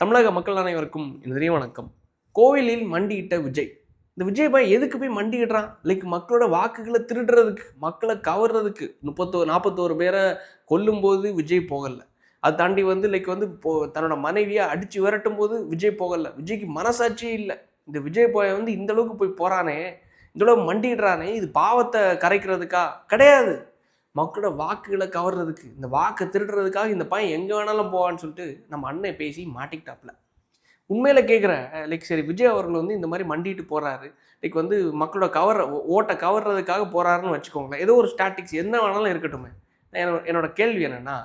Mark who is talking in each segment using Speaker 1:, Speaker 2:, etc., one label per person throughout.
Speaker 1: தமிழக மக்கள் அனைவருக்கும் இனிய வணக்கம். கோவிலில் மண்டியிட்ட விஜய். இந்த விஜய் பாய் எதுக்கு போய் மண்டியிடுறான்? லைக் மக்களோட வாக்குகளை திருடுறதுக்கு, மக்களை கவர்றதுக்கு 41 பேரை கொல்லும்போது விஜய் போகல. அதை தாண்டி லைக் தன்னோட மனைவியை அடிச்சு விரட்டும் போது விஜய் போகல. விஜய்க்கு மனசாட்சியே இல்லை. இந்த விஜய் பாய் இந்த அளவுக்கு போய் போறானே, இந்த அளவுக்கு மண்டிடுறானே, இது பாவத்தை கரைக்கிறதுக்கா? கிடையாது. மக்களோட வாக்குகளை கவர்றதுக்கு, இந்த வாக்கை திருடுறதுக்காக இந்த பையன் எங்கே வேணாலும் போவான்னு சொல்லிட்டு நம்ம அண்ணன் பேசி மாட்டிக்கிட்டாப்ல. உண்மையில கேட்குறேன். லைக் சரி, விஜய் அவர்கள் இந்த மாதிரி மண்டிட்டு போறாரு. லைக் மக்களோட ஓட்டை கவர்றதுக்காக போறாருன்னு வச்சுக்கோங்களேன். ஏதோ ஒரு ஸ்டாட்டிக்ஸ் என்ன வேணாலும் இருக்கட்டுமே. என்னோட கேள்வி என்னன்னா,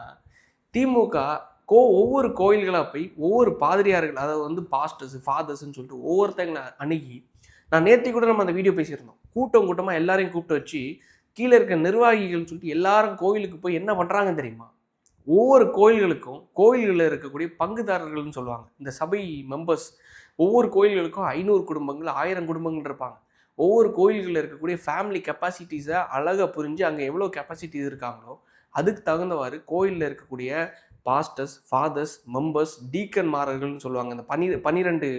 Speaker 1: திமுக ஒவ்வொரு கோயில்களாக போய் ஒவ்வொரு பாதிரியார்கள், அதாவது பாஸ்டர்ஸ் ஃபாதர்ஸ்ன்னு சொல்லிட்டு ஒவ்வொருத்தங்களை அணுகி, நான் நேற்று கூட நம்ம அந்த வீடியோ பேசியிருந்தோம். கூட்டமாக எல்லாரையும் கூப்பிட்டு வச்சு கீழே இருக்க நிர்வாகிகள்னு சொல்லிட்டு எல்லாரும் கோவிலுக்கு போய் என்ன பண்ணுறாங்க தெரியுமா? ஒவ்வொரு கோயில்களுக்கும் கோயில்களில் இருக்கக்கூடிய பங்குதாரர்கள்னு சொல்லுவாங்க, இந்த சபை மெம்பர்ஸ். ஒவ்வொரு கோயில்களுக்கும் 500 குடும்பங்கள் 1000 குடும்பங்கள் இருப்பாங்க. ஒவ்வொரு கோயில்களில் இருக்கக்கூடிய ஃபேமிலி கெப்பாசிட்டிஸை அழகாக புரிஞ்சு அங்கே எவ்வளோ கெப்பாசிட்டிஸ் இருக்காங்களோ அதுக்கு தகுந்தவாறு கோயிலில் இருக்கக்கூடிய பாஸ்டர்ஸ், ஃபாதர்ஸ், மெம்பர்ஸ், டீக்கன்மார்கள்னு சொல்லுவாங்க. இந்த 12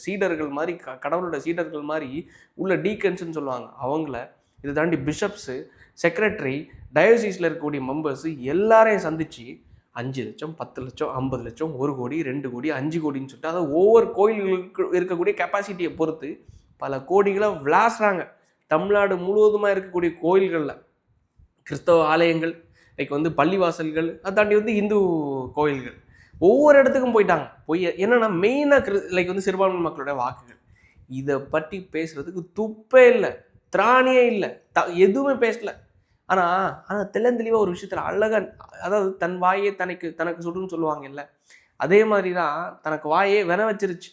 Speaker 1: சீடர்கள் மாதிரி, கடவுளோட சீடர்கள் மாதிரி உள்ள டீக்கன்ஸ்ன்னு சொல்லுவாங்க. அவங்கள இதை தாண்டி பிஷப்ஸு, செக்ரட்டரி, டயோசிஸில் இருக்கக்கூடிய மெம்பர்ஸு எல்லாரையும் சந்தித்து 5 லட்சம், 10 லட்சம், 50 லட்சம், 1 கோடி, 2 கோடி, 5 கோடின்னு சொல்லிட்டு, அதாவது ஒவ்வொரு கோயில்களுக்கு இருக்கக்கூடிய கெப்பாசிட்டியை பொறுத்து பல கோடிகளை விளாசுறாங்க. தமிழ்நாடு முழுவதுமாக இருக்கக்கூடிய கோயில்களில், கிறிஸ்தவ ஆலயங்கள், லைக் பள்ளிவாசல்கள், அதை தாண்டி இந்து கோயில்கள், ஒவ்வொரு இடத்துக்கும் போயிட்டாங்க. என்னன்னா மெயினாக லைக் சிறுபான்மை மக்களோட வாக்குகள். இதை பற்றி பேசுகிறதுக்கு துப்பே இல்லை, திராணியே இல்லை, எதுவுமே பேசல. ஆனால் தெளிவாக ஒரு விஷயத்தில் அழகாக, அதாவது தன் வாயே தனக்கு சுடுன்னு சொல்லுவாங்க இல்லை, அதே மாதிரி தான் தனக்கு வாயே வென வச்சிருச்சு.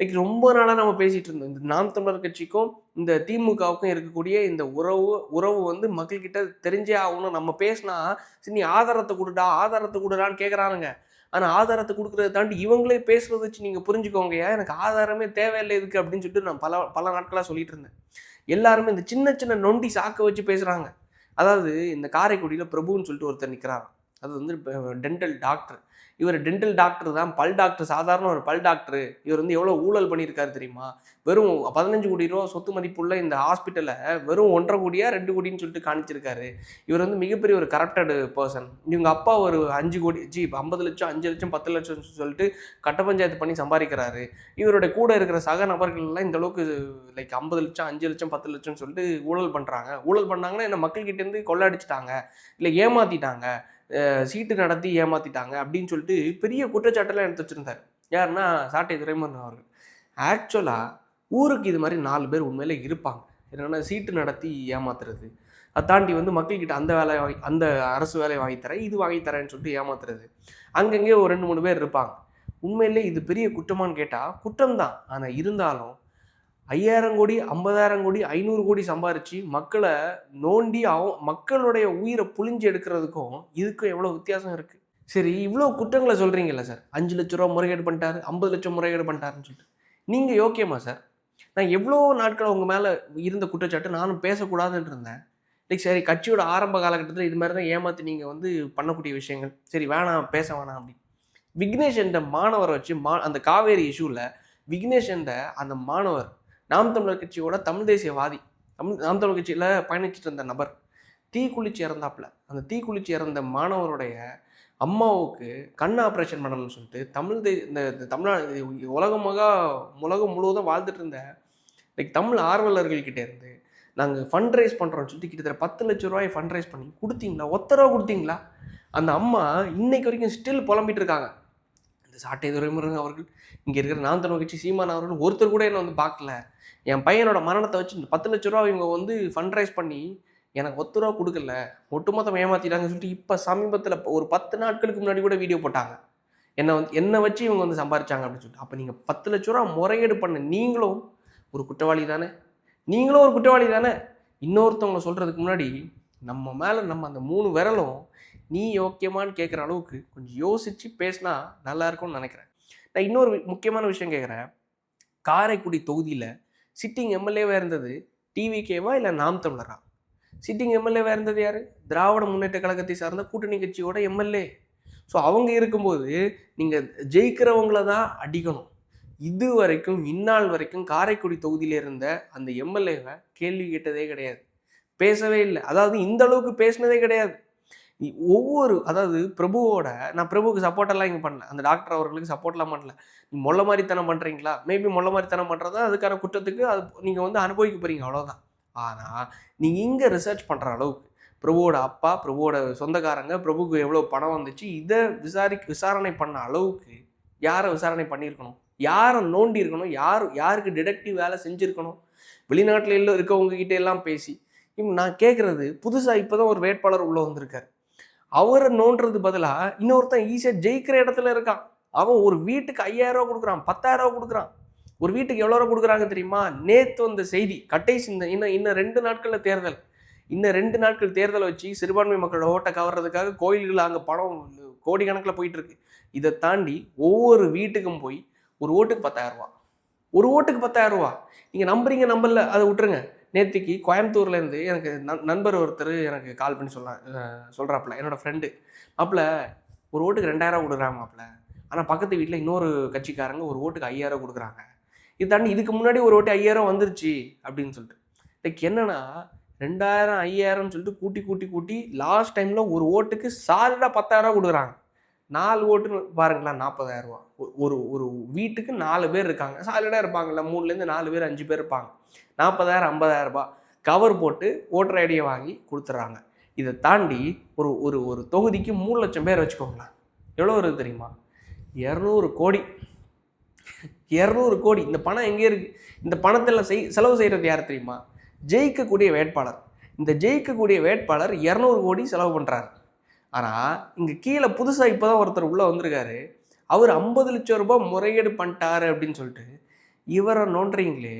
Speaker 1: லைக் ரொம்ப நாளாக நம்ம பேசிகிட்டு இருந்தோம். இந்த நாம் தமிழர் கட்சிக்கும் இந்த திமுகவுக்கும் இருக்கக்கூடிய இந்த உறவு மக்கள்கிட்ட தெரிஞ்சே ஆகணும். நம்ம பேசினா சரி நீ ஆதாரத்தை கொடுடான்னு கேட்குறானுங்க. ஆனால் ஆதாரத்தை கொடுக்குறத தாண்டி இவங்களே பேசுகிறத வச்சு நீங்கள் புரிஞ்சுக்கோங்க, எனக்கு ஆதாரமே தேவையில்லை இதுக்கு அப்படின்னு சொல்லிட்டு நான் பல நாட்களாக சொல்லிட்டு இருந்தேன். எல்லாருமே இந்த சின்ன நொண்டி சாக்க வச்சு பேசுகிறாங்க. அதாவது இந்த காரைக்குடியில் பிரபுன்னு சொல்லிட்டு ஒருத்தர் நிற்கிறாங்க. அது டென்டல் டாக்டர். இவர் டென்டல் டாக்டர் தான், பல் டாக்டர், சாதாரண ஒரு பல் டாக்டர். இவர் எவ்வளோ ஊழல் பண்ணியிருக்காரு தெரியுமா? வெறும் 15 கோடி ரூபா சொத்து மதிப்புள்ள இந்த ஹாஸ்பிட்டலை வெறும் 1.5 கோடியா 2 கோடின்னு சொல்லிட்டு காணிச்சிருக்காரு. இவர் மிகப்பெரிய ஒரு கரப்டட் பர்சன். இவங்க அப்பா ஒரு 5 கோடி 50 லட்சம், 5 லட்சம், 10 லட்சம் சொல்லிட்டு கட்ட பஞ்சாயத்து பண்ணி சம்பாதிக்கிறாரு. இவருடைய கூட இருக்கிற சக நபர்கள்லாம் இந்த அளவுக்கு லைக் 50 லட்சம், 5 லட்சம், 10 லட்சம்னு சொல்லிட்டு ஊழல் பண்ணுறாங்க. ஊழல் பண்ணாங்கன்னா என்ன, மக்கள்கிட்டேருந்து கொள்ளடிச்சிட்டாங்க, இல்லை ஏமாற்றிட்டாங்க, சீட்டு நடத்தி ஏமாற்றிட்டாங்க அப்படின்னு சொல்லிட்டு பெரிய குற்றச்சாட்டெல்லாம் எடுத்து வச்சுருந்தார். யாருன்னா சாட்டை துரைமுருகன் அவர்கள். ஆக்சுவலாக ஊருக்கு இது மாதிரி 4 பேர் உண்மையிலே இருப்பாங்க. என்னென்னா சீட்டு நடத்தி ஏமாத்துறது, அதை தாண்டி மக்கள்கிட்ட அந்த அரசு வேலையை வாங்கித்தரேன், இது வாங்கித்தரேன்னு சொல்லிட்டு ஏமாத்துறது. அங்கங்கே ஒரு 2-3 பேர் இருப்பாங்க. உண்மையிலே இது பெரிய குற்றமானு கேட்டால் குற்றம்தான். ஆனால் இருந்தாலும் 5000 கோடி, 50,000 கோடி, 500 கோடி சம்பாரித்து மக்களை நோண்டி மக்களுடைய உயிரை புழிஞ்சு எடுக்கிறதுக்கும் இதுக்கும் எவ்வளோ வித்தியாசம் இருக்குது. சரி, இவ்வளோ குற்றங்களை சொல்கிறீங்கல்ல சார், 5 லட்ச ரூபா முறைகேடு பண்ணிட்டாரு, 50 லட்சம் முறைகேடு பண்ணிட்டாருன்னு சொல்லிட்டு, நீங்கள் யோக்கியமா சார்? நான் எவ்வளோ நாட்கள் உங்கள் மேலே இருந்த குற்றச்சாட்டு நானும் பேசக்கூடாதுன்னு இருந்தேன். லைக் சரி, கட்சியோட ஆரம்ப காலகட்டத்தில் இது மாதிரி தான் ஏமாற்றி நீங்கள் பண்ணக்கூடிய விஷயங்கள், சரி வேணாம், பேச வேணாம் அப்படி. விக்னேஷ் என்ற மாணவரை வச்சு அந்த காவேரி இஷ்யூவில் விக்னேஷ் என்ற அந்த மாணவர் நாம் தமிழர் கட்சியோட தமிழ் தேசியவாதி, நாம் தமிழர் கட்சியில் பயணிச்சுட்டு இருந்த நபர் தீக்குளிச்சு இறந்தாப்புல. அந்த தீக்குளிச்சு இறந்த மாணவருடைய அம்மாவுக்கு கண் ஆப்ரேஷன் பண்ணணும்னு சொல்லிட்டு இந்த தமிழ்நாடு உலகம் முழுவதும் வாழ்ந்துட்டு இருந்த லைக் தமிழ் ஆர்வலர்கள்கிட்ட இருந்து நாங்கள் ஃபண்ட் ரைஸ் பண்ணுறோம்னு சொல்லிட்டு கிட்டத்தட்ட 10 லட்ச ரூபாய் ஃபண்ட் ரைஸ் பண்ணி கொடுத்தீங்களா? 1 ரூபா கொடுத்தீங்களா? அந்த அம்மா இன்னைக்கு வரைக்கும் ஸ்டில் புலம்பிட்டு இருக்காங்க. இந்த சாட்டை துரைமுருகன் அவர்கள், இங்கே இருக்கிற நாம் தமிழர் கட்சி சீமான் அவர்கள் ஒருத்தர் கூட என்னை பார்க்கல. என் பையனோட மரணத்தை வச்சு 10 லட்ச ரூபா இவங்க ஃபண்ட் ரைஸ் பண்ணி எனக்கு 1 ரூபா கொடுக்கல, ஒட்டுமொத்தம் ஏமாற்றிட்டாங்கன்னு சொல்லிட்டு இப்போ சமீபத்தில் ஒரு 10 நாட்களுக்கு முன்னாடி கூட வீடியோ போட்டாங்க. என்னை வச்சு இவங்க சம்பாரிச்சாங்க அப்படின்னு சொல்லிட்டு. அப்போ நீங்கள் 10 லட்ச ரூபா முறைகேடு பண்ண நீங்களும் ஒரு குற்றவாளி தானே? இன்னொருத்தவங்களை சொல்கிறதுக்கு முன்னாடி நம்ம மேலே நம்ம அந்த 3 விரலும் நீ யோக்கியமானு கேட்குற அளவுக்கு கொஞ்சம் யோசித்து பேசினா நல்லா இருக்கும்னு நினைக்கிறேன். நான் இன்னொரு முக்கியமான விஷயம் கேட்குறேன். காரைக்குடி தொகுதியில் சிட்டிங் எம்எல்ஏவாக இருந்தது டிவிகேவா இல்லை நாம் தமிழரா? சிட்டிங் எம்எல்ஏவாக இருந்தது யார்? திராவிட முன்னேற்ற கழகத்தை சார்ந்த கூட்டணி கட்சியோட எம்எல்ஏ. ஸோ அவங்க இருக்கும்போது நீங்கள் ஜெயிக்கிறவங்கள தான் அடிக்கணும். இது வரைக்கும் இந்நாள் வரைக்கும் காரைக்குடி தொகுதியில் இருந்த அந்த எம்எல்ஏவை கேள்வி கேட்டதே கிடையாது, பேசவே இல்லை. அதாவது இந்த அளவுக்கு பேசினதே கிடையாது. அதாவது பிரபுவோட, நான் பிரபுவுக்கு சப்போர்ட்டெல்லாம் இங்கே பண்ணல, அந்த டாக்டர் அவர்களுக்கு சப்போர்ட்லாம் பண்ணல. நீ மொள்ள மாதிரித்தனம் பண்ணுறீங்களா, மேபி மொள்ள மாதிரித்தனம் பண்ணுறதா அதுக்கான குற்றத்துக்கு அது நீங்கள் வந்து அனுபவிக்க போகிறீங்க, அவ்வளோதான். ஆனால் நீங்கள் இங்கே ரிசர்ச் பண்ணுற அளவுக்கு பிரபுவோட அப்பா, பிரபுவோட சொந்தக்காரங்க, பிரபுக்கு எவ்வளோ பணம் வந்துச்சு, இதை விசாரணை பண்ண அளவுக்கு யாரை விசாரணை பண்ணியிருக்கணும், யாரை நோண்டி இருக்கணும், யாருக்கு டிடெக்டிவ் வேலை செஞ்சுருக்கணும். வெளிநாட்டில் எல்லாம் இருக்கவங்க கிட்டே எல்லாம் பேசி நான் கேட்குறது, புதுசாக இப்போ தான் ஒரு வேட்பாளர் உள்ளே வந்திருக்காரு, அவரை நோண்டுறது பதிலாக இன்னொருத்தன் ஈஸியாக ஜெயிக்கிற இடத்துல இருக்கான். அவன் ஒரு வீட்டுக்கு 5000 ரூபா கொடுக்குறான், 10,000 ரூபா கொடுக்குறான். ஒரு வீட்டுக்கு எவ்வளோ ரூபா கொடுக்குறாங்க தெரியுமா? நேற்று வந்த செய்தி, கடைசி இன்னும் 2 நாட்களில் தேர்தல், இன்னும் 2 நாட்கள் தேர்தலை வச்சு சிறுபான்மை மக்களோட ஓட்டை கவர்றதுக்காக கோயில்கள் அங்கே பணம் கோடிக்கணக்கில் போயிட்டுருக்கு. இதை தாண்டி ஒவ்வொரு வீட்டுக்கும் போய் ஒரு ஓட்டுக்கு 10,000 ரூபா, ஒரு ஓட்டுக்கு 10,000 ரூபா. நீங்கள் நம்புறீங்க நம்பல அதை விட்டுருங்க. நேற்றுக்கு கோயம்புத்தூர்லேருந்து எனக்கு நண்பர் ஒருத்தர் எனக்கு கால் பண்ணி சொல்கிறாப்புல, என்னோடய ஃப்ரெண்டு, மாப்பிள்ள ஒரு ஓட்டுக்கு 2,000 ரூபா கொடுக்குறாங்க மாப்பிள்ள, ஆனால் பக்கத்து வீட்டில் இன்னொரு கட்சிக்காரங்க ஒரு ஓட்டுக்கு 5,000 ரூபா கொடுக்குறாங்க. இது தாண்டி இதுக்கு முன்னாடி ஒரு ஓட்டு 5,000 வந்துருச்சு அப்படின்னு சொல்லிட்டு. லைக் என்னன்னா 2,000 5,000ன்னு சொல்லிட்டு கூட்டி லாஸ்ட் டைமில் ஒரு ஓட்டுக்கு சாலிடாக 10,000 ரூபா கொடுக்குறாங்க. 4 ஓட்டுன்னு பாருங்களா, 40,000 ரூபா. ஒரு வீட்டுக்கு 4 பேர் இருக்காங்க, சாலிடாக இருப்பாங்கல்ல, 3லேருந்து 4 பேர் 5 பேர் இருப்பாங்க. 40,000 50,000 ரூபா கவர் போட்டு ஓட்டர் ஐடியை வாங்கி கொடுத்துட்றாங்க. இதை தாண்டி ஒரு ஒரு ஒரு தொகுதிக்கு 3 லட்சம் பேர் வச்சுக்கோங்களேன், எவ்வளோ வருது தெரியுமா? 200 கோடி. 200 கோடி. இந்த பணம் எங்கே இருக்குது? இந்த பணத்தில் செலவு செய்கிறது யார் தெரியுமா? ஜெயிக்கக்கூடிய வேட்பாளர். இந்த ஜெயிக்கக்கூடிய வேட்பாளர் 200 கோடி செலவு பண்ணுறாரு. ஆனால் இங்கே கீழே புதுசாக இப்போ தான் ஒருத்தர் உள்ளே வந்திருக்காரு, அவர் 50 லட்சம் ரூபாய் முறைகேடு பண்ணிட்டாரு அப்படின்னு சொல்லிட்டு இவரை நோண்டுறீங்களே.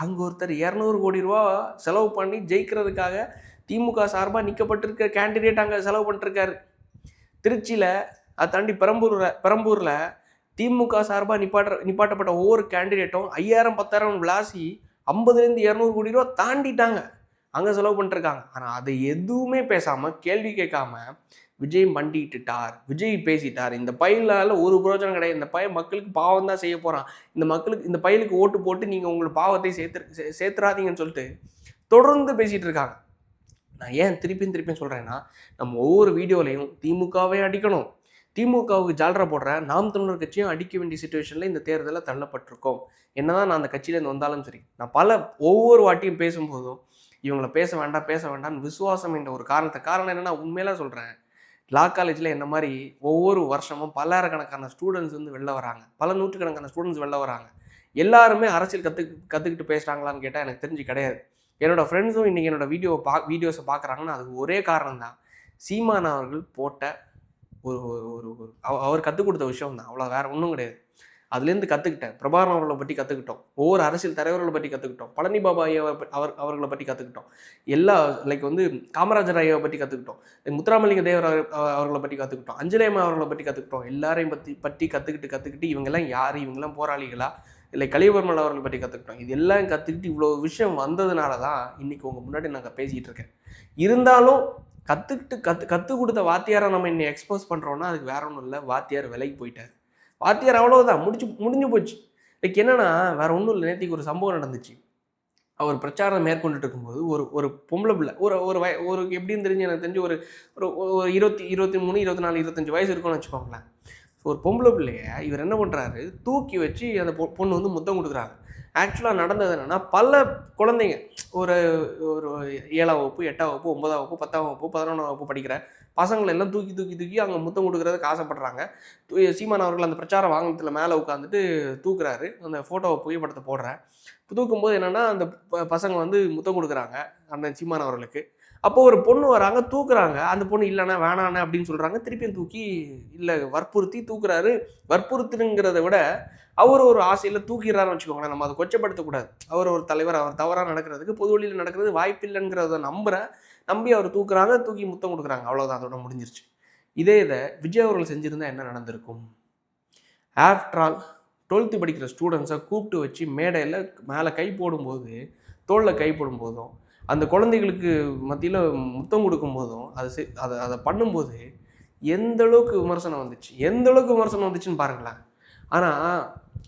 Speaker 1: அங்கே ஒருத்தர் 200 கோடி ரூபா செலவு பண்ணி ஜெயிக்கிறதுக்காக திமுக சார்பாக நிற்கப்பட்டிருக்கிற கேண்டிடேட் அங்கே செலவு பண்ணிருக்காரு. திருச்சியில் அதை தாண்டி பெரம்பூரில் திமுக சார்பாக நிப்பாட்டப்பட்ட ஒவ்வொரு கேண்டிடேட்டும் 5,000 10,000 விளாசி 50லேருந்து 200 கோடி ரூபா தாண்டிட்டாங்க, அங்கே செலவு பண்ணிருக்காங்க. ஆனால் அதை எதுவுமே பேசாமல், கேள்வி கேட்காம விஜய் மண்டிட்டார், விஜய் பேசிட்டார். இந்த பையனால் ஒரு பிரயோஜனம் கிடையாது, இந்த பையன் மக்களுக்கு பாவம் தான் செய்ய போகிறான், இந்த பையலுக்கு ஓட்டு போட்டு நீங்கள் உங்களை பாவத்தை சேர்த்துறாதீங்கன்னு சொல்லிட்டு தொடர்ந்து பேசிகிட்டு இருக்காங்க. நான் ஏன் திருப்பியும் சொல்கிறேன்னா, நம்ம ஒவ்வொரு வீடியோலையும் திமுகவே அடிக்கணும், திமுகவுக்கு ஜால்ரா போடுற நாம் தமிழர் கட்சியும் அடிக்க வேண்டிய சுச்சுவேஷனில் இந்த தேர்தலில் தள்ளப்பட்டிருக்கோம். என்னதான் நான் அந்த கட்சியிலேருந்து வந்தாலும் சரி, நான் ஒவ்வொரு வாட்டியும் பேசும்போதும் இவங்களை பேச வேண்டாம் விசுவாசம் என்ற ஒரு காரணம் என்னென்னா, உண்மையில சொல்கிறேன், லா காலேஜில் என்ன மாதிரி ஒவ்வொரு வருஷமும் பல்லாயிரக்கணக்கான ஸ்டூடெண்ட்ஸ் வந்து வெளில வராங்க, பல நூற்றுக்கணக்கான ஸ்டூடெண்ட்ஸ் வெளில வராங்க. எல்லாருமே அரசியல் கற்றுக்கிட்டு பேசுகிறாங்களான்னு கேட்டால் எனக்கு தெரிஞ்சு கிடையாது. என்னோடய ஃப்ரெண்ட்ஸும் இன்றைக்கி என்னோடய வீடியோஸை பார்க்குறாங்கன்னா அதுக்கு ஒரே காரணம் தான், சீமான் அவர்கள் போட்ட அவர் கற்றுக் கொடுத்த விஷயம் தான், அவ்வளோ வேறு ஒன்றும் கிடையாது. அதுலேருந்து கற்றுக்கிட்டேன். பிரபாகரன் அவர்களை பற்றி கற்றுக்கிட்டோம், ஒவ்வொரு அரசியல் தலைவர்களை பற்றி கற்றுக்கிட்டோம், பழனி பாபா அவர்களை பற்றி கற்றுக்கிட்டோம், லைக் வந்து காமராஜர் ஐயாவை பற்றி கற்றுக்கிட்டோம், முத்துராமலிங்க தேவர் அவர்களை பற்றி கற்றுக்கிட்டோம், அஞ்சலியம்மா அவர்களை பற்றி கற்றுக்கிட்டோம். எல்லாரையும் பற்றி கற்றுக்கிட்டு இவங்கெல்லாம் யார், இவங்கெல்லாம் போராளிகளா, இல்லை கலியபெருமாள் அவர்களை பற்றி கற்றுக்கிட்டோம். இது எல்லாம் கற்றுக்கிட்டு இவ்வளோ விஷயம் வந்ததுனால தான் இன்றைக்கி உங்கள் முன்னாடி நாங்கள் பேசிகிட்டு இருக்கேன். இருந்தாலும் கற்றுக் கொடுத்த வாத்தியாரை நம்ம இன்னைக்கு எக்ஸ்போஸ் பண்ணுறோன்னா அதுக்கு வேற ஒன்றும் இல்லை, வாத்தியார் விலைக்கு போயிட்டார். வாத்தியார் அவ்வளோதான், முடிஞ்சு போச்சு. லைக் என்னன்னா வேற ஒன்றும் இல்லை. நேற்றுக்கு ஒரு சம்பவம் நடந்துச்சு. அவர் பிரச்சாரம் மேற்கொண்டுட்டு இருக்கும்போது ஒரு பொம்பளை பிள்ளை, ஒரு எப்படின்னு தெரிஞ்சு எனக்கு தெரிஞ்சு ஒரு 23 24 25 வயசு இருக்கும்னு வச்சுக்கோங்களேன். ஒரு பொம்பளை பிள்ளைய இவர் என்ன பண்ணுறாரு, தூக்கி வச்சு அந்த பொண்ணு வந்து முத்தம் கொடுக்குறாங்க. ஆக்சுவலாக நடந்தது என்னென்னா, பல குழந்தைங்க ஒரு 7ஆம் வகுப்பு 8ஆம் வகுப்பு 9ஆம் வகுப்பு 10ஆம் வகுப்பு 11ஆம் வகுப்பு படிக்கிற பசங்களை எல்லாம் தூக்கி அங்கே முத்தம் கொடுக்குறதுக்கு ஆசைப்படுறாங்க. சீமான் அவர்கள் அந்த பிரச்சாரம் வாகனத்தில் மேலே உட்காந்துட்டு தூக்குறாரு. அந்த ஃபோட்டோவை புகைப்படத்தை போடுறேன். தூக்கும்போது என்னென்னா, அந்த பசங்க வந்து முத்தம் கொடுக்குறாங்க அந்த சீமான் அவர்களுக்கு. அப்போது ஒரு பொண்ணு வராங்க, தூக்குறாங்க. அந்த பொண்ணு இல்லைண்ணா வேணாண்ணே அப்படின்னு சொல்கிறாங்க. திருப்பியும் தூக்கி இல்லை வற்புறுத்தி தூக்குறாரு. வற்புறுத்துங்கிறத விட அவர் ஒரு ஆசையில் தூக்கிடுறாருன்னு வச்சுக்கோங்களேன். நம்ம அதை கொச்சப்படுத்தக்கூடாது. அவர் ஒரு தலைவர், அவர் தவறாக நடக்கிறதுக்கு பொது வழியில் நடக்கிறது வாய்ப்பில்லைங்கிறத நம்பி அவர் தூக்குறாங்க, தூக்கி முத்தம் கொடுக்குறாங்க. அவ்வளோதான், அதோட முடிஞ்சிருச்சு. இதை விஜய் அவர்கள் செஞ்சுருந்தா என்ன நடந்திருக்கும்? ஆஃப்டர் ஆல் 12th படிக்கிற ஸ்டூடெண்ட்ஸை கூப்பிட்டு வச்சு மேடையில் மேலே கை போடும்போது, தோளில் கை போடும்போதும், அந்த குழந்தைகளுக்கு மத்தியில் முத்தம் கொடுக்கும்போதும், அதை பண்ணும்போது எந்த அளவுக்கு விமர்சனம் வந்துச்சுன்னு பாருங்களேன். ஆனால்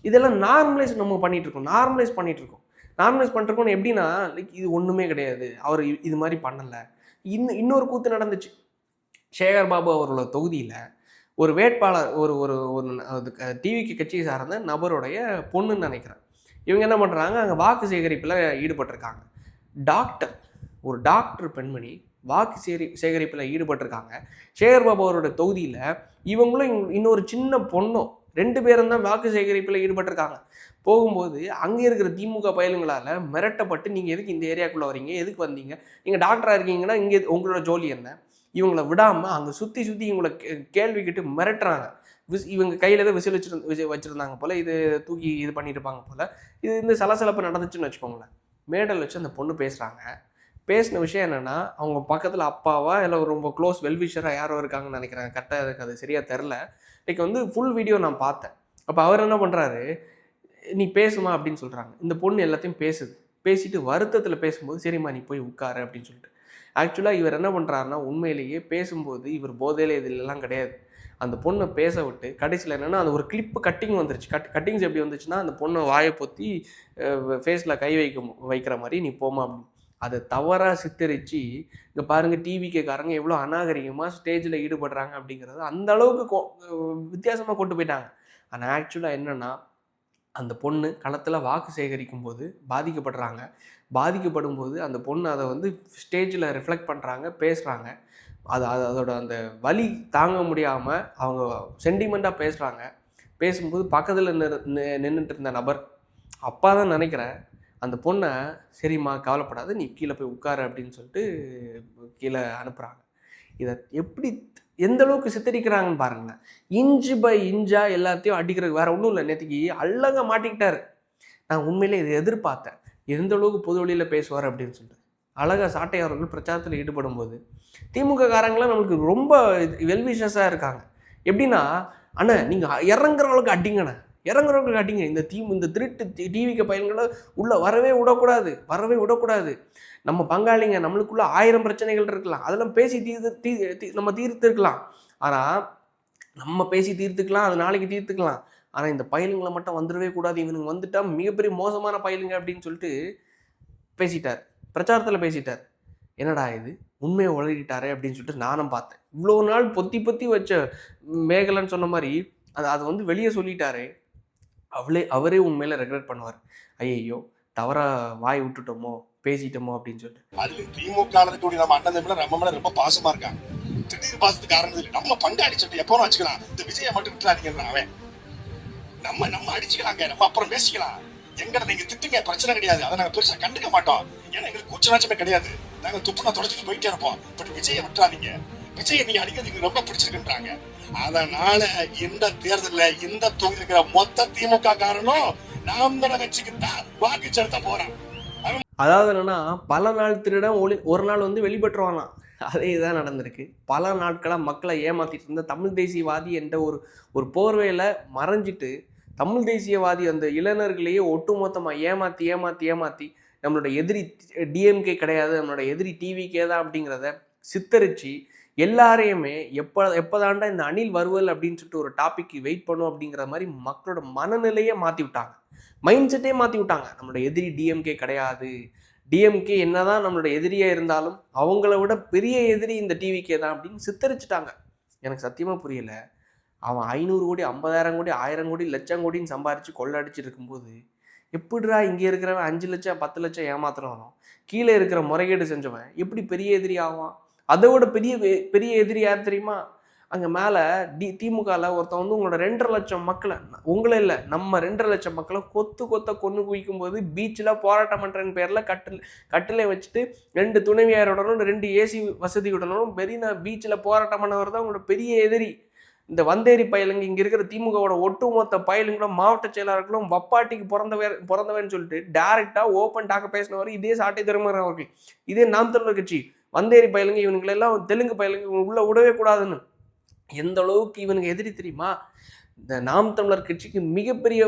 Speaker 1: இதெல்லாம் நார்மலைஸ் நம்ம நார்மலைஸ் பண்ணிட்டுருக்கோம் எப்படின்னா, லைக் இது ஒன்றுமே கிடையாது, அவர் இது மாதிரி பண்ணலை. இன்னொரு கூத்து நடந்துச்சு. சேகர் பாபு அவரோட தொகுதியில் ஒரு வேட்பாளர் ஒரு ஒரு ஒரு டிவிக்கு கட்சியை சார்ந்த நபருடைய பொண்ணுன்னு நினைக்கிறேன். இவங்க என்ன பண்ணுறாங்க, அங்கே வாக்கு சேகரிப்பில் ஈடுபட்டிருக்காங்க. ஒரு டாக்டர் பெண்மணி வாக்கு சேகரிப்பில் ஈடுபட்டிருக்காங்க. சேகர் பாபு அவரோட தொகுதியில் இவங்களும் இன்னொரு சின்ன பொண்ணும் 2 பேரும் தான் வாக்கு சேகரிப்பில் ஈடுபட்டிருக்காங்க. போகும்போது அங்கே இருக்கிற திமுக பயலுங்களால் மிரட்டப்பட்டு, நீங்கள் எதுக்கு இந்த ஏரியாக்குள்ளே வரீங்க, எதுக்கு வந்தீங்க, நீங்கள் டாக்டராக இருக்கீங்கன்னா இங்கே உங்களோட ஜோலி என்ன, இவங்களை விடாமல் அங்கே சுற்றி இவங்களை கேள்வி கேட்டு மிரட்டுறாங்க. இவங்க கையில் தான் விசில் வச்சுருந்தாங்க போல், இது தூக்கி இது பண்ணியிருப்பாங்க போல். இது இந்த சலசலப்பு நடந்துச்சுன்னு வச்சுக்கோங்களேன். மேடல் வச்சு அந்த பொண்ணு பேசின விஷயம் என்னென்னா, அவங்க பக்கத்தில் அப்பாவா இல்லை ரொம்ப க்ளோஸ் வெல்விஷராக யாரோ இருக்காங்கன்னு நினைக்கிறாங்க. கரெக்டாக எனக்கு அது சரியாக தெரில. லைக் வந்து ஃபுல் வீடியோ நான் பார்த்தேன். அப்போ அவர் என்ன பண்ணுறாரு, நீ பேசுமா அப்படின்னு சொல்கிறாங்க. இந்த பொண்ணு எல்லாத்தையும் பேசிட்டு வருத்தத்தில் பேசும்போது, சரிம்மா நீ போய் உட்காரு அப்படின்னு சொல்லிட்டு. ஆக்சுவலாக இவர் என்ன பண்ணுறாருன்னா, உண்மையிலேயே பேசும்போது இவர் போதையில இதிலெல்லாம் கிடையாது. அந்த பொண்ணை பேச விட்டு கடைசியில் என்னென்னா, அந்த ஒரு கிளிப்பு கட்டிங் வந்துருச்சு. கட்டிங்ஸ் எப்படி வந்துச்சுன்னா, அந்த பொண்ணை வாயை பொத்தி ஃபேஸில் கை வைக்கிற மாதிரி, நீ போமா அப்படின்னு. அதை தவறாக சித்தரித்து, இங்கே பாருங்கள் டிவிக்காரங்க எவ்வளோ அநாகரிகமாக ஸ்டேஜில் ஈடுபடுறாங்க அப்படிங்கிறது அந்த அளவுக்கு வித்தியாசமாக கொண்டு போயிட்டாங்க. ஆனால் ஆக்சுவலாக என்னென்னா, அந்த பொண்ணு களத்தில் வாக்கு சேகரிக்கும் போது பாதிக்கப்படும் போது அந்த பொண்ணு அதை வந்து ஸ்டேஜில் ரிஃப்ளெக்ட் பண்ணுறாங்க, பேசுகிறாங்க. அதோட அந்த வலி தாங்க முடியாமல் அவங்க சென்டிமெண்ட்டாக பேசும்போது பக்கத்தில் நின்றுட்டு இருந்த நபர், அப்பா தான் நினைக்கிறேன், அந்த பொண்ணை சரிம்மா கவலைப்படாது, நீ கீழே போய் உட்காரு அப்படின்னு சொல்லிட்டு கீழே அனுப்புகிறாங்க. இதை எப்படி எந்த அளவுக்கு சித்தரிக்கிறாங்கன்னு பாருங்களேன். இன்ச்சு பை இன்ச்சாக எல்லாத்தையும் அடிக்கிறது, வேறு ஒன்றும் இல்லை. நேற்றுக்கு அழகாக மாட்டிக்கிட்டார். நான் உண்மையிலே இதை எதிர்பார்த்தேன், எந்த அளவுக்கு பொது வழியில் பேசுவார் அப்படின்னு சொல்லிட்டு. அழகாக சாட்டை அவர்கள் பிரச்சாரத்தில் ஈடுபடும் போது திமுக காரங்களாம் நம்மளுக்கு ரொம்ப வெல்விஷஸாக இருக்காங்க. எப்படின்னா, அண்ணா நீங்கள் இறங்குற அளவுக்கு அடிங்கண்ணே, இந்த திருட்டு டிவிக்கு பையன்களை உள்ளே வரவே விடக்கூடாது. நம்ம பங்காளிங்க, நம்மளுக்குள்ள 1000 பிரச்சனைகள் இருக்கலாம், அதெல்லாம் பேசி நம்ம தீர்த்துருக்கலாம். ஆனால் நம்ம பேசி தீர்த்துக்கலாம், அது நாளைக்கு தீர்த்துக்கலாம். ஆனால் இந்த பயலுங்களை மட்டும் வந்துடவே கூடாது, இவனுங்க வந்துட்டா மிகப்பெரிய மோசமான பயலுங்க அப்படின்னு சொல்லிட்டு பேசிட்டார், பிரச்சாரத்தில் பேசிட்டார். என்னடா இது உண்மையை உளறிட்டாரே அப்படின்னு சொல்லிட்டு நானும் பார்த்தேன். இவ்வளோ நாள் பொத்தி வச்ச மேகலன்னு சொன்ன மாதிரி அதை வந்து வெளியே சொல்லிட்டாரே, அவரே உண்மையில ரெக்ரெட் பண்ணுவார். ஐயோ தவறாக வாய் விட்டுட்டோமோ, பேசிட்டோமோ அப்படின்னு சொல்லிட்டு.
Speaker 2: அது திமுக நம்ம அண்ணன் தம்பில நம்ம மேல ரொம்ப பாசமா இருக்காங்க. திடீர் பாசத்துக்கு காரணம் இல்லை, நம்ம பங்காளி சொல்லிட்டு எப்போ வச்சுக்கலாம். இந்த விஜயை மட்டும் விட்டுறாதீங்க, அவன் நம்ம அடிச்சுக்கலாங்க, நம்ம அப்புறம் பேசிக்கலாம். எங்களை நீங்க திட்டுங்க, பிரச்சனை கிடையாது, அதை நாங்க பெருசா கண்டுக்க மாட்டோம். ஏன்னா எங்களுக்கு கூச்சநாச்சமே கிடையாது, நாங்க துப்புனா தொடச்சிட்டு போயிட்டே இருப்போம். பட் விஜயை விட்டுறாதீங்க, விஜயை நீங்க அடிக்கிறது ரொம்ப பிடிச்சிருக்குன்றாங்க. அதனால இந்த தேர்தல்ல இந்த தொகுதி இருக்கிற மொத்த திமுக காரணம் நாம் தமிழர் கட்சிக்கு தான் வாக்கு செலுத்த போறான்.
Speaker 1: அதாவது என்னன்னா, பல நாள் திருடன் ஒரு நாள் வந்து வெளிப்பட்டுருவானா, அதே தான் நடந்திருக்கு. பல நாட்களாக மக்களை ஏமாத்திட்டு இருந்த தமிழ் தேசியவாதி என்ற ஒரு போர்வையில் மறைஞ்சிட்டு, தமிழ் தேசியவாதி அந்த இளைஞர்களையே ஒட்டுமொத்தமாக ஏமாற்றி நம்மளோட எதிரி டிஎம்கே கிடையாது, நம்மளோட எதிரி டிவிக்கே தான் அப்படிங்கிறத சித்தரித்து எல்லாரையுமே எப்போதாண்டா இந்த அணில் வருவல் அப்படின்னு சொல்லிட்டு ஒரு டாபிக் வெயிட் பண்ணும் அப்படிங்கிற மாதிரி மக்களோட மனநிலையே மாற்றி விட்டாங்க, மைண்ட் செட்டே மாற்றி விட்டாங்க. நம்மளோட எதிரி டிஎம்கே கிடையாது, டிஎம்கே என்னதான் நம்மளோட எதிரியாக இருந்தாலும் அவங்கள விட பெரிய எதிரி இந்த டிவிக்கே தான் அப்படின்னு சித்தரிச்சுட்டாங்க. எனக்கு சத்தியமாக புரியலை. அவன் 500 கோடி 50,000 கோடி 1000 கோடி லட்சம் கோடின்னு சம்பாரித்து கொள்ளடிச்சு இருக்கும்போது எப்படிடா இங்கே இருக்கிறவன் 5 லட்சம் 10 லட்சம் ஏமாத்துறவனும் கீழே இருக்கிற முறைகேடு செஞ்சவன் எப்படி பெரிய எதிரி ஆவான்? அதை விட பெரிய எதிரி யார் தெரியுமா? அங்கே மேலே திமுகவில் ஒருத்தன் வந்து உங்களோட 2.5 லட்சம் மக்களை, உங்களே இல்லை நம்ம 2.5 லட்சம் மக்களை கொத்த கொன்று குவிக்கும் போது பீச்சில் போராட்டம் பண்ணுறன்னு பேரில் கட்டிலே வச்சுட்டு 2 துணைவியாருடனும் 2 ஏசி வசதியுடனும் பெரிய பீச்சில் போராட்டம் பண்ணவர் தான் உங்களோட பெரிய எதிரி. இந்த வந்தேரி பயலுங்க, இங்கே இருக்கிற திமுகவோட ஒட்டுமொத்த பயலுங்களும் மாவட்ட செயலாளர்களும் வப்பாட்டிக்கு பிறந்தவன்னு சொல்லிட்டு டைரெக்டாக ஓப்பன் டாக்க பேசினவர் இதே சாட்டை திருமகன் அவர்கள், இதே நாம் தமிழர் கட்சி. வந்தேரி பயலுங்க இவனுங்களெல்லாம் தெலுங்கு பயலுங்க உள்ளே விடவே கூடாதுன்னு எந்த அளவுக்கு இவனுக்கு எதிரி தெரியுமா? இந்த நாம் தமிழர் கட்சிக்கு மிகப்பெரிய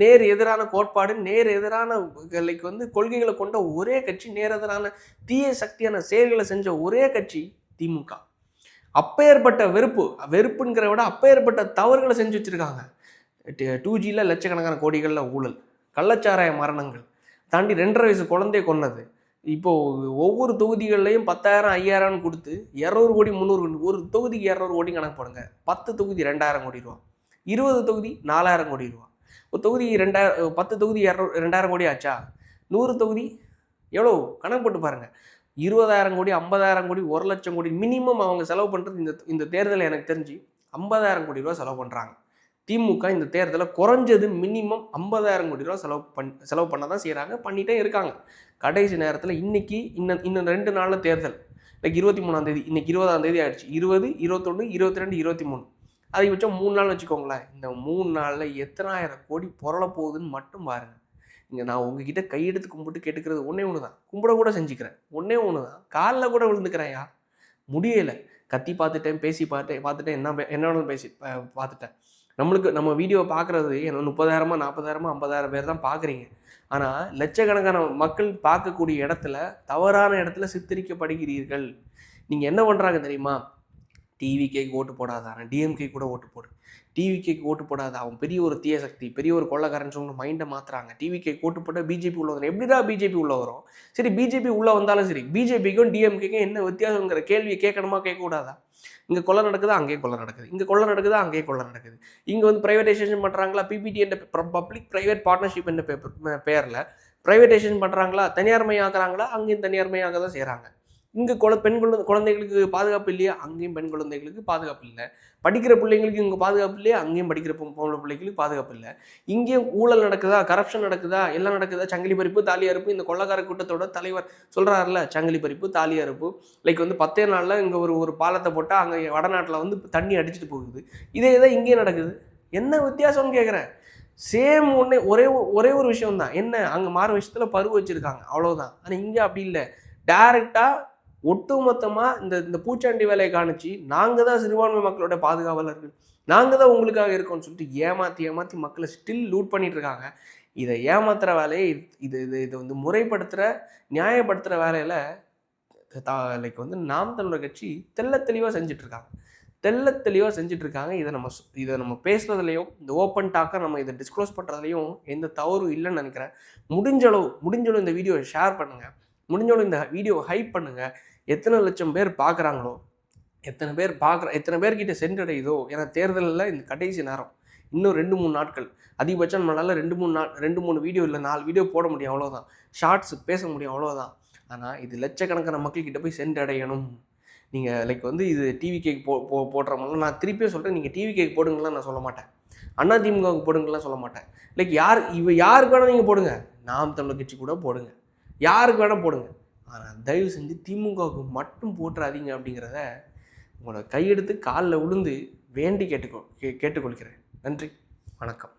Speaker 1: நேர் எதிரான கோட்பாடு, நேர் எதிரான லைக் வந்து கொள்கைகளை கொண்ட ஒரே கட்சி, நேர் எதிரான தீய சக்தியான செயல்களை செஞ்ச ஒரே கட்சி திமுக. அப்பேற்பட்ட வெறுப்புங்கிற விட அப்பேற்பட்ட தவறுகளை செஞ்சு வச்சுருக்காங்க. 2Gயில் லட்சக்கணக்கான கோடிகளில் ஊழல், கள்ளச்சாராய மரணங்கள் தாண்டி 2.5 வயசு குழந்தைய கொன்னது. இப்போது ஒவ்வொரு தொகுதிகள்லையும் 10,000 5,000 கொடுத்து 200 கோடி 300 கோடி, ஒரு தொகுதிக்கு 200 கோடி கணக்கு போடுங்க. 10 தொகுதி 2,000 கோடி ரூபா, 20 தொகுதி 4,000 கோடி ரூபா. ஒரு தொகுதி 10 தொகுதி 2,000 கோடி ஆச்சா? 100 தொகுதி எவ்வளோ கணக்கு போட்டு பாருங்கள். 20,000 கோடி 50,000 கோடி 1,00,000 கோடி மினிமம் அவங்க செலவு பண்ணுறது இந்த தேர்தலில் எனக்கு தெரிஞ்சு 50,000 கோடி ரூபா செலவு பண்ணுறாங்க. திமுக இந்த தேர்தலில் குறைஞ்சது மினிமம் 50,000 கோடி ரூபா செலவு பண்ண தான் செய்கிறாங்க, பண்ணிகிட்டே இருக்காங்க. கடைசி நேரத்தில் இன்னைக்கு இன்னும் 2 நாளில் தேர்தல், லைக் 23ஆம் தேதி, இன்னைக்கு 20ஆம் தேதி ஆயிடுச்சு. 20, 21, 22, 23, அதிகபட்சம் 3 நாள் வச்சுக்கோங்களேன். இந்த 3 நாளில் எத்தனாயிரம் கோடி புரள போகுதுன்னு மட்டும் பாருங்கள். இங்கே நான் உங்ககிட்ட கையெடுத்து கும்பிட்டு கேட்டுக்கிறது ஒன்றே ஒன்று தான், கும்பிட கூட செஞ்சுக்கிறேன், ஒன்றே ஒன்று தான், காலில் கூட விழுந்துக்கிறேன்யா. முடியலை, கத்தி பார்த்துட்டேன், பேசி பார்த்துட்டேன், என்ன பேசி பார்த்துட்டேன். நம்ம வீடியோ பார்க்குறது 30,000 40,000 50,000 பேர் தான் பார்க்குறீங்க. ஆனால் லட்சக்கணக்கான மக்கள் பார்க்கக்கூடிய இடத்துல தவறான இடத்துல சித்தரிக்கப்படுகிறீர்கள். நீங்கள் என்ன பண்ணுறாங்க தெரியுமா? டிவிகேக்கு ஓட்டு போடாத, ஆனால் டிஎம்கே கூட ஓட்டு போடு. டிவிகேக்கு ஓட்டு போடாத, அவன் பெரிய ஒரு தீய சக்தி, பெரிய ஒரு கொள்ளக்காரன்னு சொல்லி மைண்டை மாற்றுறாங்க. டிவிகேக்கு ஓட்டு போட்டால் பிஜேபி உள்ள வரும். எப்படிடா பிஜேபி உள்ளே வரும்? சரி, பிஜேபி உள்ளே வந்தாலும் சரி, பிஜேபிக்கும் டிஎம்கேக்கும் என்ன வித்தியாசங்கிற கேள்வியை கேட்கணுமா கேட்கக்கூடாதா? இங்கே கொள்ளை நடக்குதா, அங்கேயே கொள்ளை நடக்குது. இங்கே கொள்ளை நடக்குதா, அங்கேயே கொள்ளை நடக்குது. இங்கே வந்து ப்ரைவேட்டைசேஷன் பண்ணுறாங்களா, பிபிடி என்ற பப்ளிக் ப்ரைவேட் பார்ட்னர்ஷிப் என்ற பேரில் ப்ரைவேட்டைசேஷன் பண்ணுறாங்களா, தனியார்மையாக்குறாங்களா, அங்கேயும் தனியார்மையாக தான் செய்கிறாங்க. இங்கே பெண் குழந்தைகளுக்கு பாதுகாப்பு இல்லையா, அங்கேயும் பெண் குழந்தைகளுக்கு பாதுகாப்பு இல்லை. படிக்கிற பிள்ளைங்களுக்கு இங்கே பாதுகாப்பு இல்லையா, அங்கேயும் படிக்கிற பொம்பளை பிள்ளைங்களுக்கு பாதுகாப்பு இல்லை. இங்கேயும் ஊழல் நடக்குதா, கரப்ஷன் நடக்குதா, எல்லாம் நடக்குதா. சங்கிலி பறிப்பு, தாலி அறுப்பு, இந்த கொள்ளக்கார கூட்டத்தோட தலைவர் சொல்கிறாருல, சங்கிலி பறிப்பு, தாலி அறுப்பு. லைக் வந்து 10 நாளில் இங்கே ஒரு பாலத்தை போட்டால் அங்கே வடநாட்டில் வந்து தண்ணி அடிச்சுட்டு போகுது. இதே தான் இங்கேயும் நடக்குது. என்ன வித்தியாசம்னு கேட்குறேன். சேம் ஒரே ஒரு விஷயம் தான். என்ன, அங்கே மாறு விஷயத்தில் பருவ வச்சுருக்காங்க, அவ்வளோதான். ஆனால் இங்கே அப்படி இல்லை. டைரெக்டாக ஒட்டுமொத்தமாக இந்த பூச்சாண்டி வேலையை காணிச்சு, நாங்கள் தான் சிறுபான்மை மக்களோட பாதுகாவலர்கள், நாங்கள் தான் உங்களுக்காக இருக்கோம்னு சொல்லிட்டு ஏமாற்றி மக்களை ஸ்டில் லூட் பண்ணிட்டு இருக்காங்க. இதை ஏமாத்துகிற வேலையை இதை வந்து முறைப்படுத்துகிற நியாயப்படுத்துகிற வேலையில் லைக் வந்து நாம் தமிழர் கட்சி தெளிவாக செஞ்சிட்ருக்காங்க. செஞ்சிட்ருக்காங்க. இதை நம்ம பேசுகிறதுலையும், இந்த ஓப்பன் டாக்காக நம்ம இதை டிஸ்க்ளோஸ் பண்ணுறதுலையும் எந்த தவறும் இல்லைன்னு நினைக்கிறேன். முடிஞ்சளவு இந்த வீடியோவை ஷேர் பண்ணுங்கள், முடிஞ்சளவு இந்த வீடியோவை ஹைப் பண்ணுங்கள். எத்தனை லட்சம் பேர் பார்க்குறாங்களோ, எத்தனை பேர்கிட்ட சென்றடையுதோ. ஏன்னா தேர்தலில் இந்த கடைசி நேரம், இன்னும் 2-3 நாட்கள், அதிகபட்சம் நம்மளால் 2-3 வீடியோ இல்லை 4 வீடியோ போட முடியும், அவ்வளோதான். ஷார்ட்ஸ் பேச முடியும், அவ்வளோதான். ஆனால் இது லட்சக்கணக்கான மக்கள்கிட்ட போய் சென்றடையணும். நீங்கள் லைக் வந்து இது டிவி கேக் போடுற மாதிரிலாம் நான் திருப்பியும் சொல்கிறேன். நீங்கள் டிவி கேக் போடுங்கலாம் நான் சொல்ல மாட்டேன், அண்ணா திமுகவுக்கு போடுங்கலாம் சொல்ல மாட்டேன். லைக் யாருக்கு வேணால் நீங்கள் போடுங்க, நாம் தமிழர் கட்சி கூட போடுங்க, யாருக்கு வேணால் போடுங்க. ஆனால் தயவு செஞ்சு திமுகவுக்கு மட்டும் போட்டுறாதீங்க அப்படிங்கிறத உங்களோட கையெடுத்து காலில் விழுந்து வேண்டி கேட்டுக்கொள்கிறேன். நன்றி, வணக்கம்.